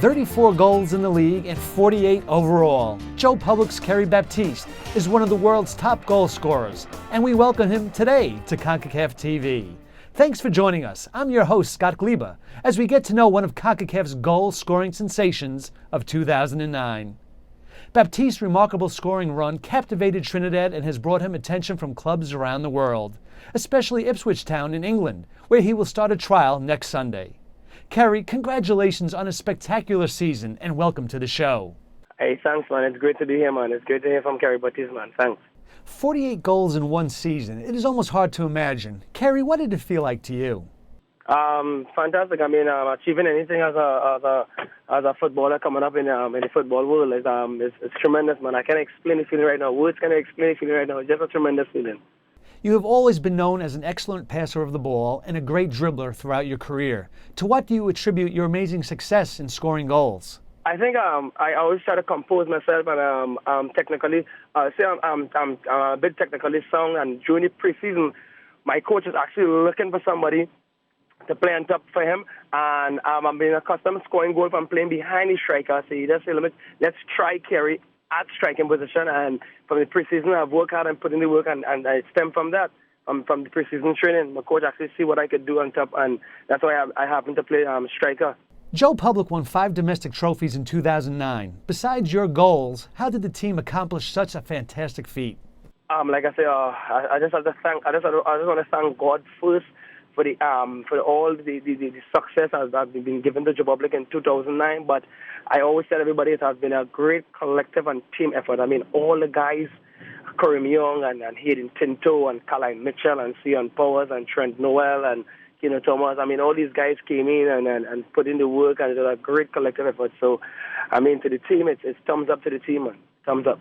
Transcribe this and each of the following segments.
34 goals in the league and 48 overall. Joe Public's Kerry Baptiste is one of the world's top goal scorers, and we welcome him today to Concacaf TV. Thanks for joining us. I'm your host, Scott Gleba, as we get to know one of Concacaf's goal-scoring sensations of 2009. Baptiste's remarkable scoring run captivated Trinidad and has brought him attention from clubs around the world, especially Ipswich Town in England, where he will start a trial next Sunday. Kerry, congratulations on a spectacular season and welcome to the show. Hey, thanks, man. It's great to be here, man. It's great to hear from Kerry Baptiste, man. Thanks. 48 goals in one season. It is almost hard to imagine. Kerry, what did it feel like to you? Fantastic. I mean, achieving anything as a footballer coming up in the football world is tremendous, man. I can't explain the feeling right now. Words can't explain the feeling right now. It's just a tremendous feeling. You have always been known as an excellent passer of the ball and a great dribbler throughout your career. To what do you attribute your amazing success in scoring goals? I think I always try to compose myself and technically, I'm a bit technically sound. And during the preseason, my coach is actually looking for somebody to play on top for him, and I'm being accustomed to scoring goals from playing behind the striker. So he just said, let's try Kerry at striking position, and from the preseason I've worked hard and put in the work, and I stem from that, from the preseason training. My coach actually see what I could do on top, and that's why I happen to play striker. Joe Public won 5 domestic trophies in 2009. Besides your goals, how did the team accomplish such a fantastic feat? Like I say, I just want to thank God first for all the success that has been given to Joe Public in 2009. But I always tell everybody it has been a great collective and team effort. I mean, all the guys, Karim Young and Hayden Tinto and Caroline Mitchell and Sion Powers and Trent Noel and Keno Thomas. I mean, all these guys came in and put in the work, and it was a great collective effort. So, I mean, to the team, it's thumbs up to the team, man. Thumbs up.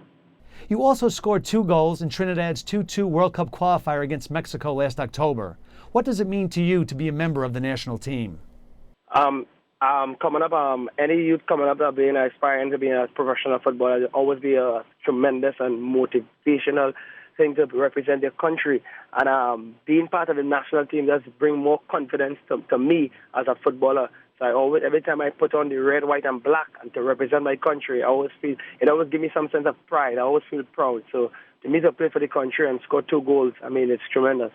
You also scored 2 goals in Trinidad's 2-2 World Cup qualifier against Mexico last October. What does it mean to you to be a member of the national team? Coming up, any youth coming up that being aspiring to be a professional footballer, it'll always be a tremendous and motivational thing to represent their country. And being part of the national team does bring more confidence to me as a footballer. So every time I put on the red, white, and black and to represent my country, it always gives me some sense of pride. I always feel proud. So to me to play for the country and score 2 goals, I mean, it's tremendous.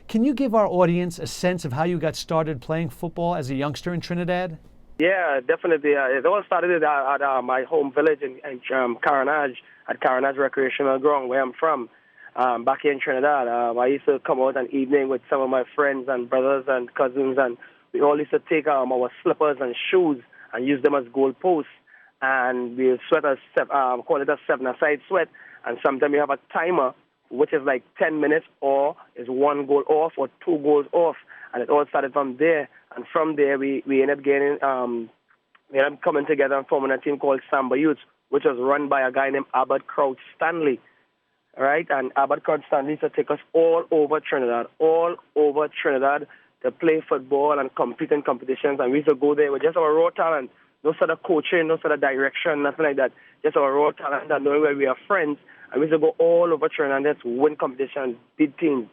Can you give our audience a sense of how you got started playing football as a youngster in Trinidad? Yeah, definitely. It all started at my home village in Caranage, at Caranage Recreational Ground, where I'm from, back here in Trinidad. I used to come out an evening with some of my friends and brothers and cousins, and we all used to take our slippers and shoes and use them as goal posts. And we sweat call it a 7-a-side sweat. And sometimes we have a timer, which is like 10 minutes, or is 1 goal off or 2 goals off. And it all started from there. And from there, we ended up coming together and forming a team called Samba Youth, which was run by a guy named Albert Crouch Stanley. All right? And Albert Crouch Stanley used to take us all over Trinidad to play football and compete in competitions. And we used to go there with just our raw talent, no sort of coaching, no sort of direction, nothing like that. Just our raw talent and knowing where we are friends. And we used to go all over Trinidad and just win competitions, beat teams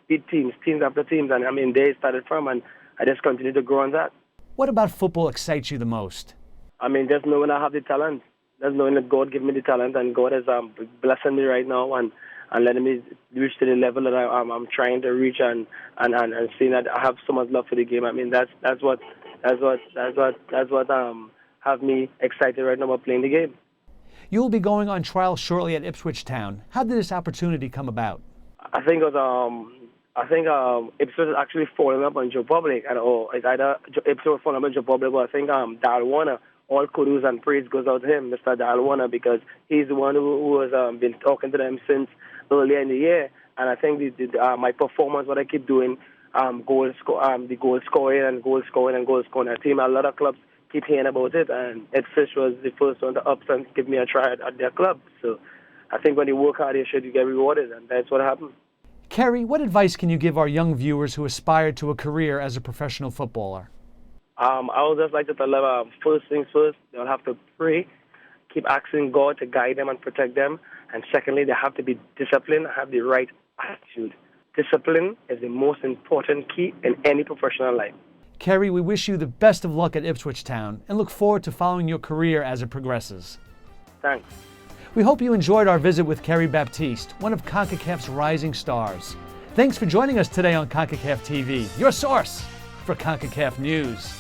after teams. And I mean, there it started from, and I just continued to grow on that. What about football excites you the most? I mean, just knowing I have the talent. Just knowing that God gave me the talent, and God is blessing me right now and letting me reach to the level that I'm trying to reach, and seeing that I have so much love for the game. I mean, that's what have me excited right now about playing the game. You will be going on trial shortly at Ipswich Town. How did this opportunity come about? I think it was Ipswich is actually following up on Joe Public, it's either Ipswich following up on Joe Public, but I think Dal Warner. All kudos and praise goes out to him, Mr. Dal Warner, because he's the one who has been talking to them since earlier in the year. And I think my performance, what I keep doing, the goal scoring. I think a lot of clubs keep hearing about it, and Ipswich was the first one to up and give me a try at their club. So I think when you work hard, you should get rewarded, and that's what happened. Kerry, what advice can you give our young viewers who aspire to a career as a professional footballer? I would just like to tell them, first things first, they'll have to pray, keep asking God to guide them and protect them. And secondly, they have to be disciplined and have the right attitude. Discipline is the most important key in any professional life. Kerry, we wish you the best of luck at Ipswich Town and look forward to following your career as it progresses. Thanks. We hope you enjoyed our visit with Kerry Baptiste, one of Concacaf's rising stars. Thanks for joining us today on Concacaf TV, your source for Concacaf news.